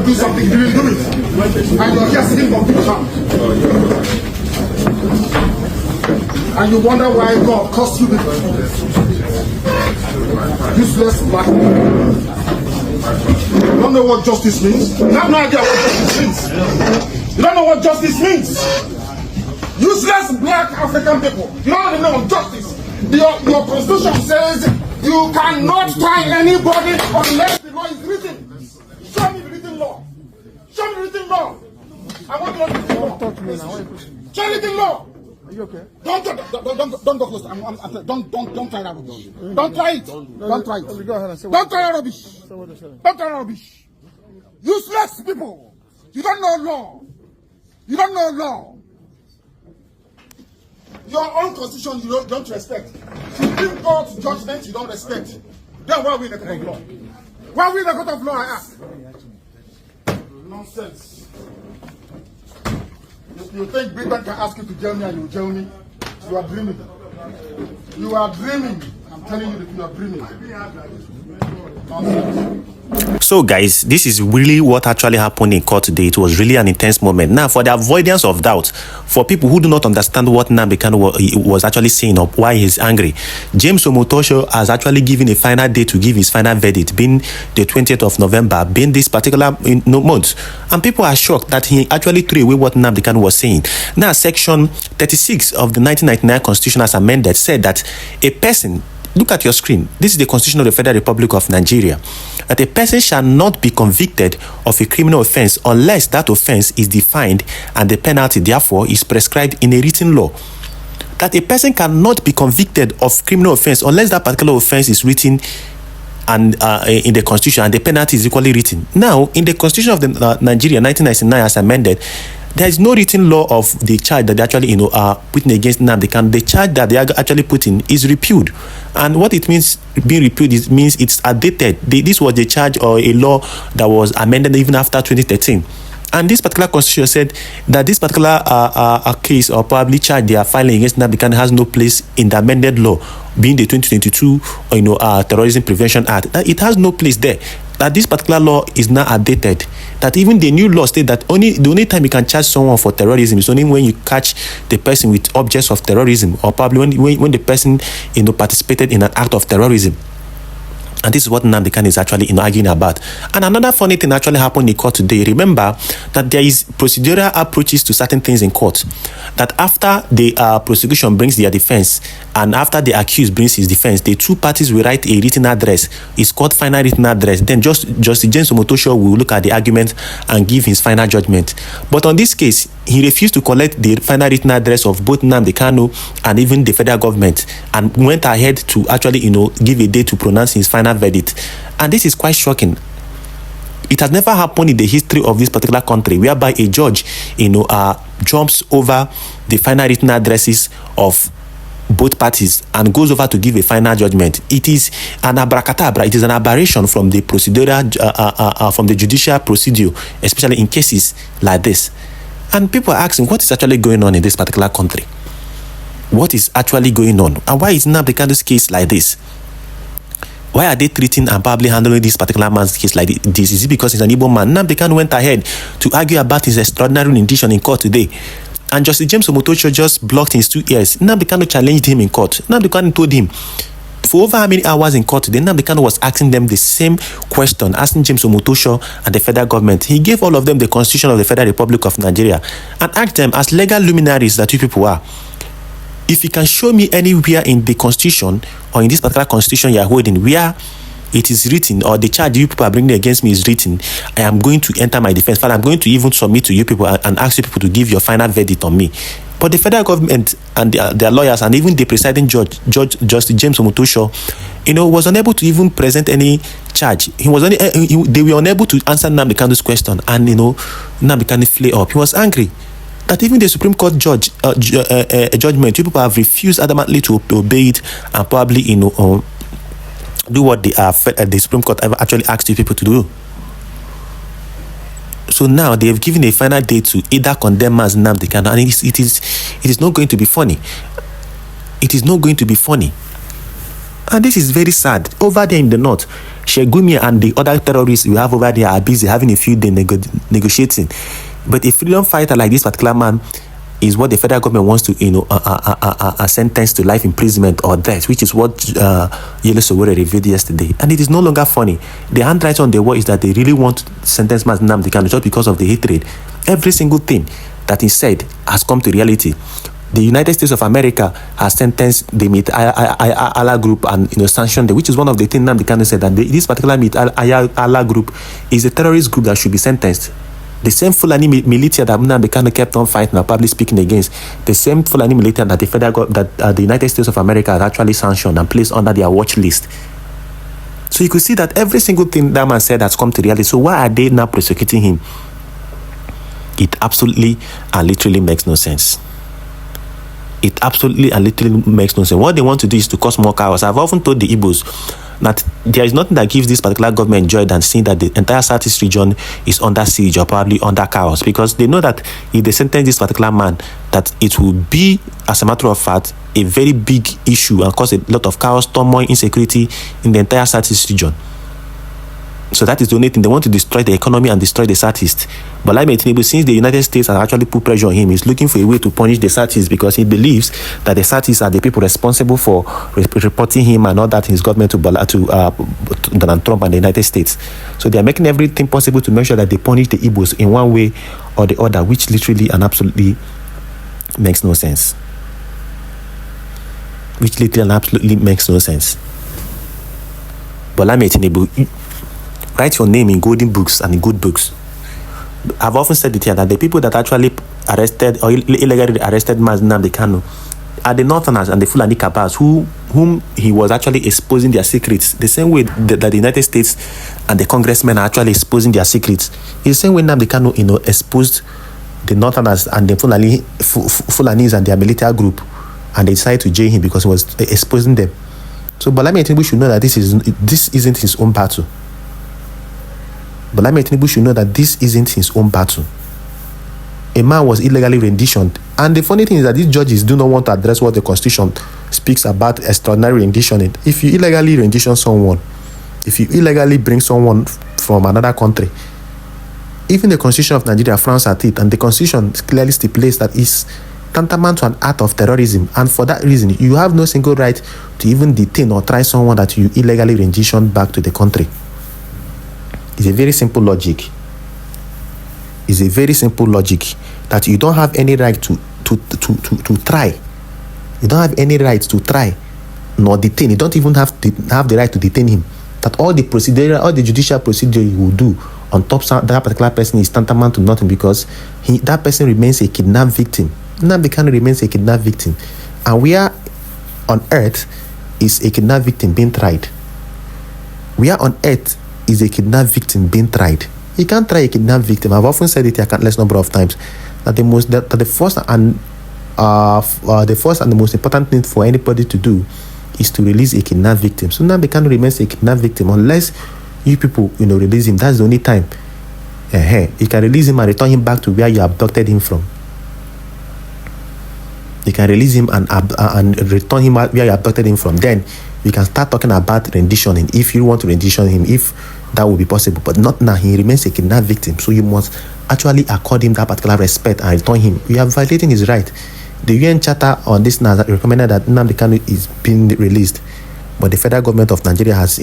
do something, you didn't do it. And you're here sitting conviction. And you wonder why God cost you this. Useless black man. You don't know what justice means? You have no idea what justice means. You don't know what justice means. Useless black African people. You don't even know what justice. Your constitution says you cannot try anybody unless the law is written. Show me the written law. Show me the written law. I want to know the written law. Talk to me now. Show me the written law. Are you okay? Don't go close. Don't try that rubbish. Don't try it. Don't try it. Go ahead and say don't try rubbish. Don't try rubbish. Useless people. You don't know law. You don't know law. Your own constitution you don't respect. Supreme Court judgment you don't respect. Then why are we in the court of law? Why are we in the court of law, I ask? Nonsense. You think Britain can ask you to jail me and you jail me? You are dreaming. You are dreaming. I'm telling you that you are dreaming. Nonsense. So guys, this is really what actually happened in court today. It was really an intense moment. Now, for the avoidance of doubt, for people who do not understand what Nnamdi Kanu was actually saying or why he's angry, James Omotosho has actually given a final date to give his final verdict, being the 20th of November, being this particular month. And people are shocked that he actually threw away what Nnamdi Kanu was saying. Now, Section 36 of the 1999 Constitution as amended said that a person, look at your screen. This is the Constitution of the Federal Republic of Nigeria. That a person shall not be convicted of a criminal offense unless that offense is defined and the penalty, therefore, is prescribed in a written law. That a person cannot be convicted of criminal offense unless that particular offense is written and in the Constitution and the penalty is equally written. Now, in the Constitution of the Nigeria 1999 as amended, there is no written law of the charge that they actually are putting against Nnamdi Kanu. The charge that they are actually putting is repealed, and what it means being repealed means it's outdated. This was the charge or a law that was amended even after 2013. And this particular constitution said that this particular case or probably charge they are filing against Nnamdi Kanu has no place in the amended law, being the 2022 Terrorism Prevention Act. That it has no place there. That this particular law is now outdated. That even the new law state that the only time you can charge someone for terrorism is only when you catch the person with objects of terrorism, or probably when the person participated in an act of terrorism. And this is what Nnamdi Kanu is actually arguing about. And another funny thing actually happened in court today. Remember that there is procedural approaches to certain things in court. That after the prosecution brings their defense and after the accused brings his defense, the two parties will write a written address. It's called final written address. Then Justice James Omotosho will look at the argument and give his final judgment. But on this case, he refused to collect the final written address of both Nnamdi Kanu and even the federal government, and went ahead to actually give a date to pronounce his final verdict. And this is quite shocking. It has never happened in the history of this particular country whereby a judge jumps over the final written addresses of both parties and goes over to give a final judgment. It is an abracadabra. It is an aberration from the procedural from the judicial procedure, especially in cases like this. And people are asking, what is actually going on in this particular country? What is actually going on? And why is Nnamdi Kanu's case like this? Why are they treating and probably handling this particular man's case like this? Is it because he's an Igbo man? Nnamdi Kanu went ahead to argue about his extraordinary rendition in court today. And Justice James Omotosho just blocked his 2 ears. Nnamdi Kanu challenged him in court. Nnamdi Kanu told him, for over how many hours in court today, Nnamdi Kanu was asking them the same question, asking James Omotosho and the federal government. He gave all of them the Constitution of the Federal Republic of Nigeria and asked them, as legal luminaries that you people are, if you can show me anywhere in the Constitution or in this particular Constitution you are holding where it is written or the charge you people are bringing against me is written, I am going to enter my defense. I'm going to even submit to you people and ask you people to give your final verdict on me. But the federal government and their lawyers and even the presiding judge, Justice James Omotosho, was unable to even present any charge. They were unable to answer Nnamdi Kanu's question, and Nnamdi Kanu flared up. He was angry that even the Supreme Court judgment, people have refused adamantly to obey it and probably do what the Supreme Court actually asked you people to do. So now they have given a final date to either condemn as Nnamdi Kanu, and it is not going to be funny. It is not going to be funny. And this is very sad. Over there in the north, Shegumi and the other terrorists we have over there are busy having a few days negotiating. But a freedom fighter like this particular man is what the federal government wants to, sentence to life imprisonment or death, which is what Yele Sowore revealed yesterday. And it is no longer funny. The handwriting on the wall is that they really want to sentence Nnamdi Kanu just because of the hatred. Every single thing that he said has come to reality. The United States of America has sentenced the Meet Allah group and sanctioned them, which is one of the things Nnamdi Kanu said, that this particular Meet Allah group is a terrorist group that should be sentenced. The same Fulani militia that Nnamdi Kanu kept on fighting and publicly speaking against, the same Fulani militia that the United States of America has actually sanctioned and placed under their watch list. So you could see that every single thing that man said has come to reality. So why are they now prosecuting him? It absolutely and literally makes no sense. It absolutely and literally makes no sense. What they want to do is to cause more chaos. I've often told the Igbos that there is nothing that gives this particular government joy than seeing that the entire Southeast region is under siege or probably under chaos, because they know that if they sentence this particular man, that it will be, as a matter of fact, a very big issue and cause a lot of chaos, turmoil, insecurity in the entire Southeast region. So that is the only thing. They want to destroy the economy and destroy the Southeast. But like Tinubu, since the United States has actually put pressure on him, he's looking for a way to punish the Southeast, because he believes that the Southeast are the people responsible for reporting him and all that in his government to Donald Trump and the United States. So they are making everything possible to make sure that they punish the Igbos in one way or the other, which literally and absolutely makes no sense. Which literally and absolutely makes no sense. But like Tinubu, write your name in golden books and in good books. I've often said it here that the people that actually arrested or illegally arrested Nnamdi Kanu are the Northerners and the Fulani Kabas whom he was actually exposing their secrets. The same way that the United States and the congressmen are actually exposing their secrets. It's the same way Nnamdi Kanu, exposed the Northerners and the Fulanis and their military group, and they decided to jail him because he was exposing them. So Bola Tinubu should know that this isn't his own battle. But Tinubu should know that this isn't his own battle. A man was illegally renditioned. And the funny thing is that these judges do not want to address what the Constitution speaks about extraordinary renditioning. If you illegally rendition someone, if you illegally bring someone from another country, even the Constitution of Nigeria frowns at it, and the Constitution clearly stipulates that it's tantamount to an act of terrorism. And for that reason, you have no single right to even detain or try someone that you illegally renditioned back to the country. It's a very simple logic. It's a very simple logic that you don't have any right to try. You don't have any right to try nor detain. You don't even have the right to detain him. That all the judicial procedure you will do on top of that particular person is tantamount to nothing, because that person remains a kidnapped victim. Nnamdi Kanu remains a kidnapped victim. And where on earth is a kidnapped victim being tried? Where on earth is a kidnapped victim being tried? You can't try a kidnapped victim. I've often said it a countless number of times that the first and the most important thing for anybody to do is to release a kidnapped victim. So Nnamdi Kanu remains a kidnapped victim unless you people release him. That's the only time you can release him and return him back to where you abducted him from. You can release him and return him where you abducted him from. Then we can start talking about renditioning, if you want to rendition him, if that will be possible. But not now. He remains a kidnapped victim. So you must actually accord him that particular respect and return him. You are violating his right. The UN Charter on this now recommended that Nnamdi Kanu is being released. But the federal government of Nigeria has,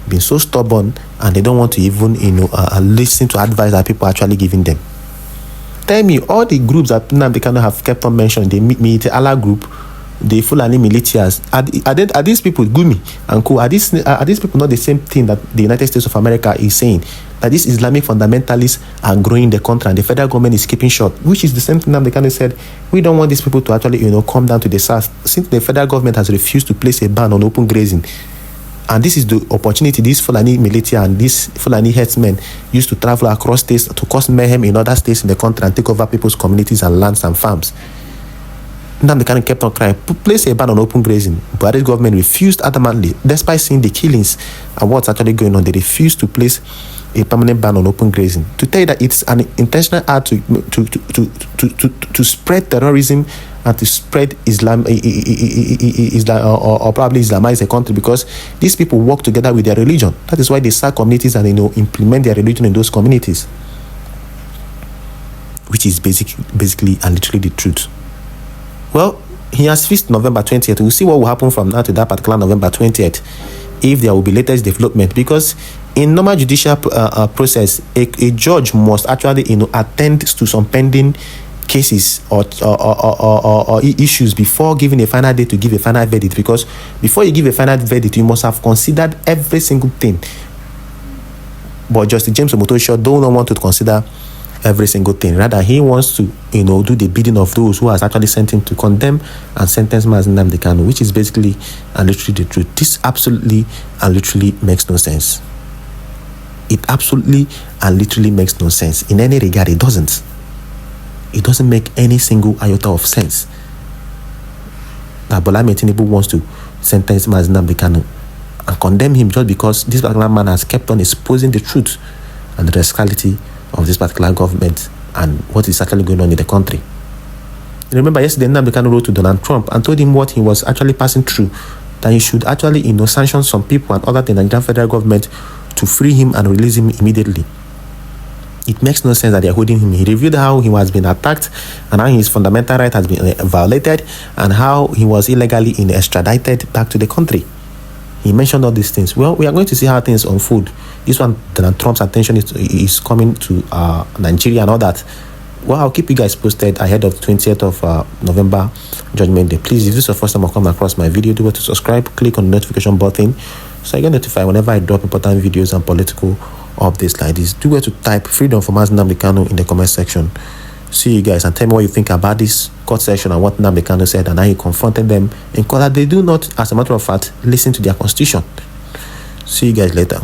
been so stubborn, and they don't want to even, listen to advice that people are actually giving them. Tell me, all the groups that Nnamdi Kanu have kept on mentioning, the Meet Allah group, the Fulani militias, are these people, Gumi and co, are these people not the same thing that the United States of America is saying, that these Islamic fundamentalists are growing the country and the federal government is keeping short, which is the same thing Nnamdi Kanu said, we don't want these people to actually, come down to the south, since the federal government has refused to place a ban on open grazing. And this is the opportunity these Fulani militia and these Fulani herdsmen used to travel across states to cause mayhem in other states in the country and take over people's communities and lands and farms. Nnamdi Kanu kept on crying, place a ban on open grazing. But the government refused adamantly, despite seeing the killings and what's actually going on. They refused to place a permanent ban on open grazing. To tell you that it's an intentional act to spread terrorism and to spread Islam, or probably Islamize the country, because these people work together with their religion. That is why they start communities and implement their religion in those communities, which is basically and literally the truth. Well, he has fixed November 20th. We'll see what will happen from now to that particular November 20th, if there will be latest development, because in normal judicial process, a judge must actually attend to some pending cases or issues before giving a final date to give a final verdict, because before you give a final verdict, you must have considered every single thing. But Justice James Omotosho don't want to consider every single thing. Rather, he wants to do the bidding of those who has actually sent him to condemn and sentence Nnamdi Kanu, which is basically and literally the truth. This absolutely and literally makes no sense. It absolutely and literally makes no sense. In any regard, it doesn't. It doesn't make any single iota of sense that Bola Ahmed Tinubu wants to sentence Nnamdi Kanu and condemn him just because this particular man has kept on exposing the truth and the rascality of this particular government and what is actually going on in the country. Remember, yesterday Nnamdi Kanu wrote to Donald Trump and told him what he was actually passing through, that he should actually sanction some people and order the Nigerian federal government to free him and release him immediately. It makes no sense that they're holding him. He revealed how he was being attacked and how his fundamental right has been violated and how he was illegally extradited back to the country. He mentioned all these things. Well, we are going to see how things unfold. This one, Donald Trump's attention is coming to Nigeria and all that. Well, I'll keep you guys posted ahead of the 20th of November Judgment Day. Please, if this is your first time I've come across my video, do well to subscribe, click on the notification button so you get notified whenever I drop important videos and political updates like this. Do well to type freedom for Nnamdi Kanu in the comment section. See you guys and tell me what you think about this court session and what Nnamdi Kanu said and how he confronted them in court that they do not, as a matter of fact, listen to their constitution. See you guys later.